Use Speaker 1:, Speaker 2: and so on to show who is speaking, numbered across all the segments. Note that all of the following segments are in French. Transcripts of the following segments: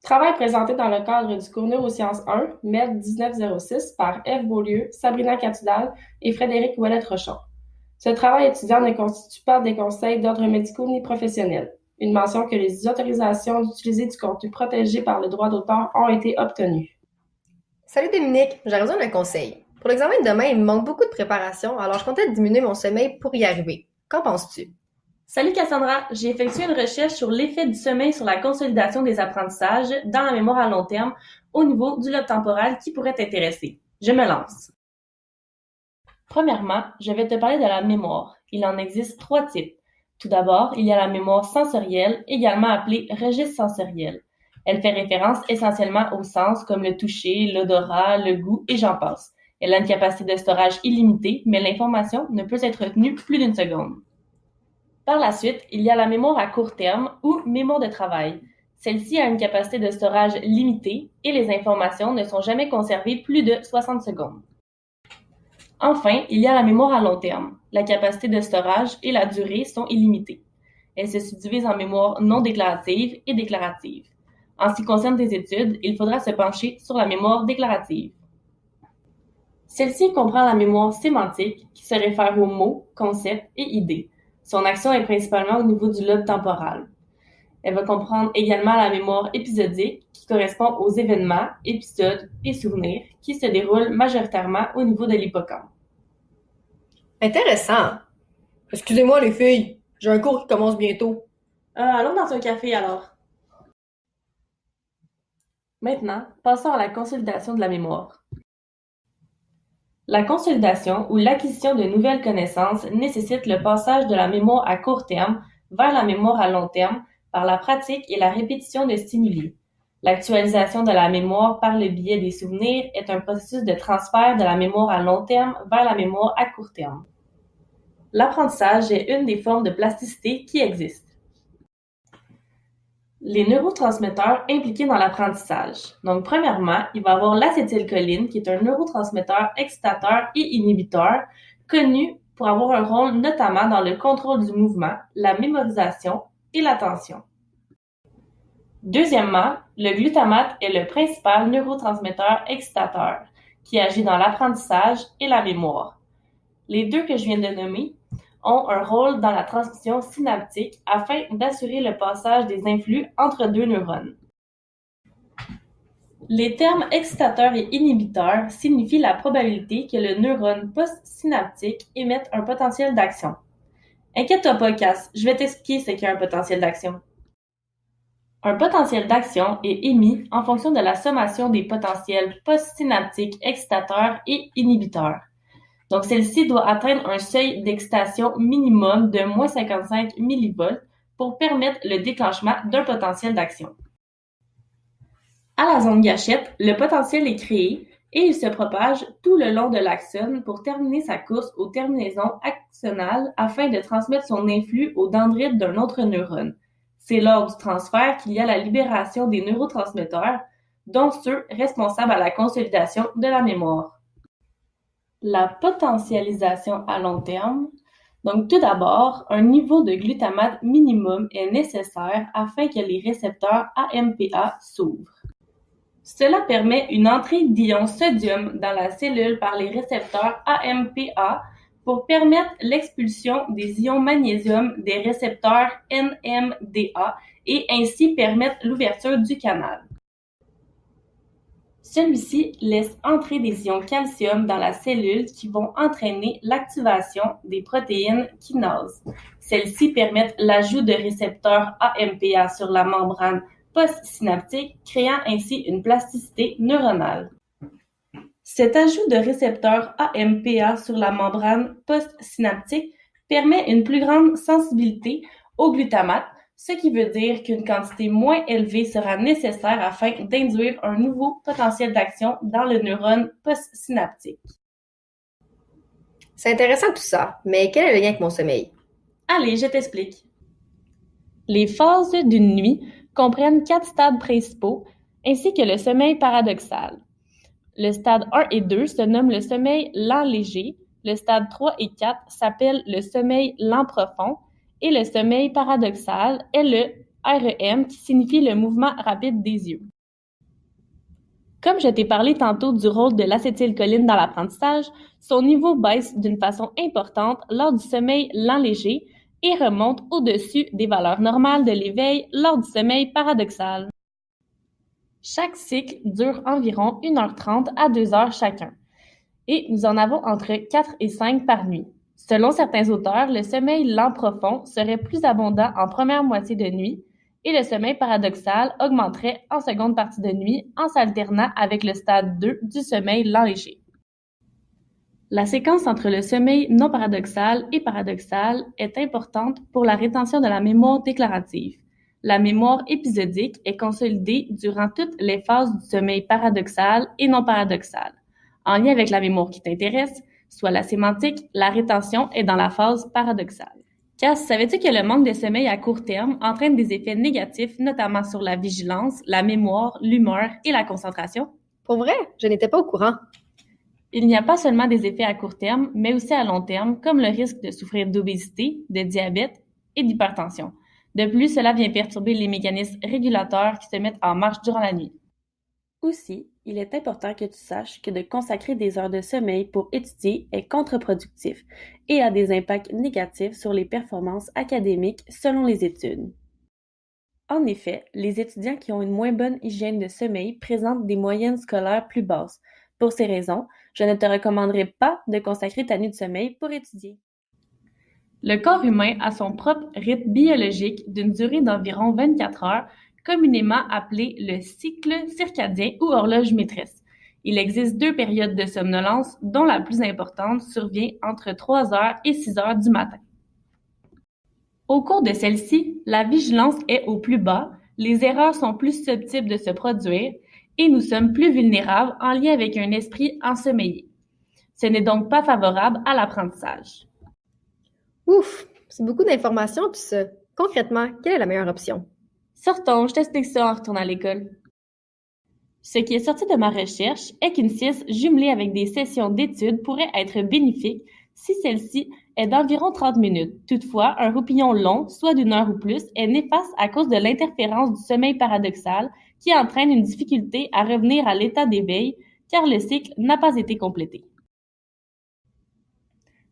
Speaker 1: Travail présenté dans le cadre du cours Neurosciences 1, MED 1906 par F. Beaulieu, Sabrina Catudal et Frédéric Ouellette-Rochon. Ce travail étudiant ne constitue pas des conseils d'ordre médicaux ni professionnels. Une mention que les autorisations d'utiliser du contenu protégé par le droit d'auteur ont été obtenues.
Speaker 2: Salut Dominique, j'ai besoin d'un conseil. Pour l'examen de demain, il me manque beaucoup de préparation, alors je comptais diminuer mon sommeil pour y arriver. Qu'en penses-tu?
Speaker 3: Salut Cassandra, j'ai effectué une recherche sur l'effet du sommeil sur la consolidation des apprentissages dans la mémoire à long terme au niveau du lobe temporal qui pourrait t'intéresser. Je me lance. Premièrement, je vais te parler de la mémoire. Il en existe 3 types. Tout d'abord, il y a la mémoire sensorielle, également appelée registre sensoriel. Elle fait référence essentiellement aux sens comme le toucher, l'odorat, le goût et j'en passe. Elle a une capacité de storage illimitée, mais l'information ne peut être retenue plus d'une seconde. Par la suite, il y a la mémoire à court terme ou mémoire de travail. Celle-ci a une capacité de storage limitée et les informations ne sont jamais conservées plus de 60 secondes. Enfin, il y a la mémoire à long terme. La capacité de storage et la durée sont illimitées. Elle se subdivise en mémoire non déclarative et déclarative. En ce qui concerne tes études, il faudra se pencher sur la mémoire déclarative. Celle-ci comprend la mémoire sémantique qui se réfère aux mots, concepts et idées. Son action est principalement au niveau du lobe temporal. Elle va comprendre également la mémoire épisodique qui correspond aux événements, épisodes et souvenirs qui se déroulent majoritairement au niveau de l'hippocampe.
Speaker 2: Intéressant. Excusez-moi les filles, j'ai un cours qui commence bientôt.
Speaker 3: Allons dans un café alors. Maintenant, passons à la consolidation de la mémoire. La consolidation ou l'acquisition de nouvelles connaissances nécessite le passage de la mémoire à court terme vers la mémoire à long terme par la pratique et la répétition de stimuli. L'actualisation de la mémoire par le biais des souvenirs est un processus de transfert de la mémoire à long terme vers la mémoire à court terme. L'apprentissage est une des formes de plasticité qui existent. Les neurotransmetteurs impliqués dans l'apprentissage. Donc, premièrement, il va y avoir l'acétylcholine, qui est un neurotransmetteur excitateur et inhibiteur, connu pour avoir un rôle notamment dans le contrôle du mouvement, la mémorisation et l'attention. Deuxièmement, le glutamate est le principal neurotransmetteur excitateur, qui agit dans l'apprentissage et la mémoire. Les deux que je viens de nommer ont un rôle dans la transmission synaptique afin d'assurer le passage des influx entre deux neurones. Les termes excitateur et inhibiteur signifient la probabilité que le neurone postsynaptique émette un potentiel d'action. Inquiète-toi pas, Cass, je vais t'expliquer ce qu'est un potentiel d'action. Un potentiel d'action est émis en fonction de la sommation des potentiels postsynaptiques excitateurs et inhibiteurs. Donc, celle-ci doit atteindre un seuil d'excitation minimum de moins 55 mV pour permettre le déclenchement d'un potentiel d'action. À la zone gâchette, le potentiel est créé et il se propage tout le long de l'axone pour terminer sa course aux terminaisons axonales afin de transmettre son influx aux dendrites d'un autre neurone. C'est lors du transfert qu'il y a la libération des neurotransmetteurs, dont ceux responsables à la consolidation de la mémoire. La potentialisation à long terme. Donc, tout d'abord, un niveau de glutamate minimum est nécessaire afin que les récepteurs AMPA s'ouvrent. Cela permet une entrée d'ion sodium dans la cellule par les récepteurs AMPA pour permettre l'expulsion des ions magnésium des récepteurs NMDA et ainsi permettre l'ouverture du canal. Celui-ci laisse entrer des ions calcium dans la cellule qui vont entraîner l'activation des protéines kinases. Celles-ci permettent l'ajout de récepteurs AMPA sur la membrane postsynaptique, créant ainsi une plasticité neuronale. Cet ajout de récepteurs AMPA sur la membrane postsynaptique permet une plus grande sensibilité au glutamate, ce qui veut dire qu'une quantité moins élevée sera nécessaire afin d'induire un nouveau potentiel d'action dans le neurone postsynaptique.
Speaker 2: C'est intéressant tout ça, mais quel est le lien avec mon sommeil?
Speaker 3: Allez, je t'explique. Les phases d'une nuit comprennent 4 stades principaux, ainsi que le sommeil paradoxal. Le stade 1 et 2 se nomment le sommeil lent léger, le stade 3 et 4 s'appelle le sommeil lent profond, et le sommeil paradoxal est le REM, qui signifie le mouvement rapide des yeux. Comme je t'ai parlé tantôt du rôle de l'acétylcholine dans l'apprentissage, son niveau baisse d'une façon importante lors du sommeil lent léger et remonte au-dessus des valeurs normales de l'éveil lors du sommeil paradoxal. Chaque cycle dure environ 1h30 à 2h chacun, et nous en avons entre 4 et 5 par nuit. Selon certains auteurs, le sommeil lent profond serait plus abondant en première moitié de nuit, et le sommeil paradoxal augmenterait en seconde partie de nuit en s'alternant avec le stade 2 du sommeil lent léger. La séquence entre le sommeil non paradoxal et paradoxal est importante pour la rétention de la mémoire déclarative. La mémoire épisodique est consolidée durant toutes les phases du sommeil paradoxal et non paradoxal. En lien avec la mémoire qui t'intéresse, soit la sémantique, la rétention est dans la phase paradoxale. Cass, savais-tu que le manque de sommeil à court terme entraîne des effets négatifs, notamment sur la vigilance, la mémoire, l'humeur et la concentration?
Speaker 2: Pour vrai, je n'étais pas au courant.
Speaker 3: Il n'y a pas seulement des effets à court terme, mais aussi à long terme, comme le risque de souffrir d'obésité, de diabète et d'hypertension. De plus, cela vient perturber les mécanismes régulateurs qui se mettent en marche durant la nuit. Aussi, il est important que tu saches que de consacrer des heures de sommeil pour étudier est contre-productif et a des impacts négatifs sur les performances académiques selon les études. En effet, les étudiants qui ont une moins bonne hygiène de sommeil présentent des moyennes scolaires plus basses. Pour ces raisons, je ne te recommanderais pas de consacrer ta nuit de sommeil pour étudier. Le corps humain a son propre rythme biologique d'une durée d'environ 24 heures, communément appelé le cycle circadien ou horloge maîtresse. Il existe 2 périodes de somnolence, dont la plus importante survient entre 3 heures et 6 heures du matin. Au cours de celle-ci, la vigilance est au plus bas, les erreurs sont plus susceptibles de se produire et nous sommes plus vulnérables en lien avec un esprit ensommeillé. Ce n'est donc pas favorable à l'apprentissage.
Speaker 2: Ouf, c'est beaucoup d'informations tout ça. Concrètement, quelle est la meilleure option?
Speaker 3: Sortons, je t'explique ça en retournant à l'école. Ce qui est sorti de ma recherche est qu'une sieste jumelée avec des sessions d'études pourrait être bénéfique si celle-ci est d'environ 30 minutes. Toutefois, un roupillon long, soit d'1 heure ou plus, est néfaste à cause de l'interférence du sommeil paradoxal qui entraîne une difficulté à revenir à l'état d'éveil car le cycle n'a pas été complété.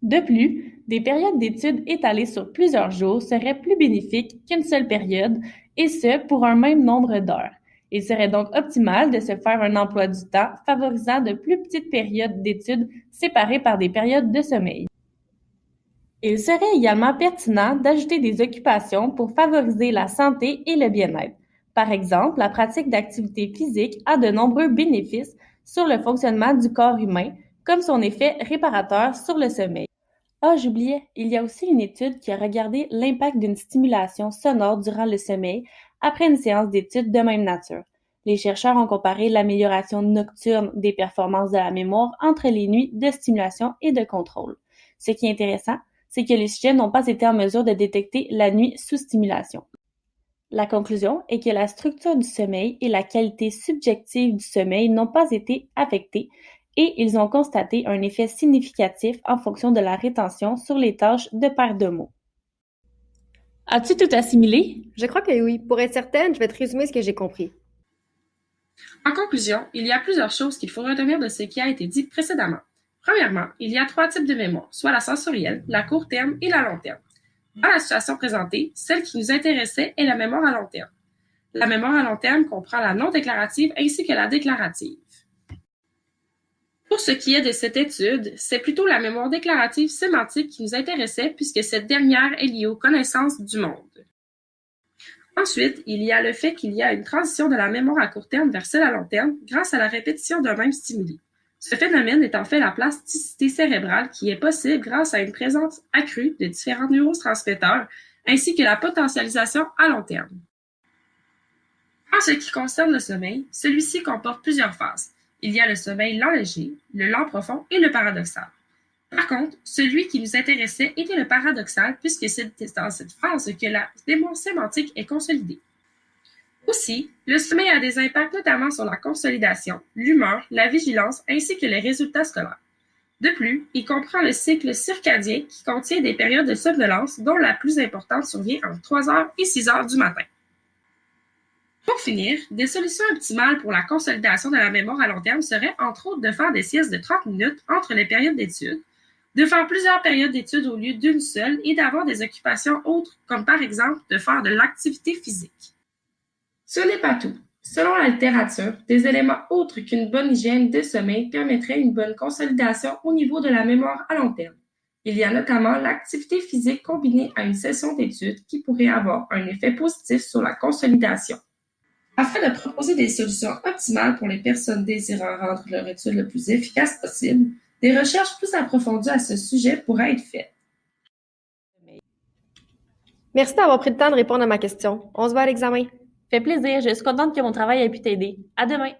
Speaker 3: De plus, des périodes d'études étalées sur plusieurs jours seraient plus bénéfiques qu'une seule période, et ce, pour un même nombre d'heures. Il serait donc optimal de se faire un emploi du temps favorisant de plus petites périodes d'études séparées par des périodes de sommeil. Il serait également pertinent d'ajouter des occupations pour favoriser la santé et le bien-être. Par exemple, la pratique d'activités physiques a de nombreux bénéfices sur le fonctionnement du corps humain, comme son effet réparateur sur le sommeil. Ah, j'oubliais, il y a aussi une étude qui a regardé l'impact d'une stimulation sonore durant le sommeil après une séance d'études de même nature. Les chercheurs ont comparé l'amélioration nocturne des performances de la mémoire entre les nuits de stimulation et de contrôle. Ce qui est intéressant, c'est que les sujets n'ont pas été en mesure de détecter la nuit sous stimulation. La conclusion est que la structure du sommeil et la qualité subjective du sommeil n'ont pas été affectées et ils ont constaté un effet significatif en fonction de la rétention sur les tâches de paire de mots. As-tu tout assimilé?
Speaker 2: Je crois que oui. Pour être certaine, je vais te résumer ce que j'ai compris.
Speaker 1: En conclusion, il y a plusieurs choses qu'il faut retenir de ce qui a été dit précédemment. Premièrement, il y a 3 types de mémoire, soit la sensorielle, la court terme et la long terme. Dans la situation présentée, celle qui nous intéressait est la mémoire à long terme. La mémoire à long terme comprend la non déclarative ainsi que la déclarative. Pour ce qui est de cette étude, c'est plutôt la mémoire déclarative sémantique qui nous intéressait puisque cette dernière est liée aux connaissances du monde. Ensuite, il y a le fait qu'il y a une transition de la mémoire à court terme vers celle à long terme grâce à la répétition d'un même stimuli. Ce phénomène est en fait la plasticité cérébrale qui est possible grâce à une présence accrue de différents neurotransmetteurs ainsi que la potentialisation à long terme. En ce qui concerne le sommeil, celui-ci comporte plusieurs phases. Il y a le sommeil lent léger, le lent profond et le paradoxal. Par contre, celui qui nous intéressait était le paradoxal puisque c'est dans cette phase que la mémoire sémantique est consolidée. Aussi, le sommeil a des impacts notamment sur la consolidation, l'humeur, la vigilance ainsi que les résultats scolaires. De plus, il comprend le cycle circadien qui contient des périodes de somnolence dont la plus importante survient entre 3 heures et 6 heures du matin. Pour finir, des solutions optimales pour la consolidation de la mémoire à long terme seraient entre autres de faire des siestes de 30 minutes entre les périodes d'études, de faire plusieurs périodes d'études au lieu d'une seule et d'avoir des occupations autres comme par exemple de faire de l'activité physique. Ce n'est pas tout. Selon la littérature, des éléments autres qu'une bonne hygiène de sommeil permettraient une bonne consolidation au niveau de la mémoire à long terme. Il y a notamment l'activité physique combinée à une session d'études qui pourrait avoir un effet positif sur la consolidation. Afin de proposer des solutions optimales pour les personnes désirant rendre leur étude le plus efficace possible, des recherches plus approfondies à ce sujet pourraient être faites.
Speaker 2: Merci d'avoir pris le temps de répondre à ma question. On se voit à l'examen.
Speaker 3: Fait plaisir, je suis contente que mon travail ait pu t'aider. À demain!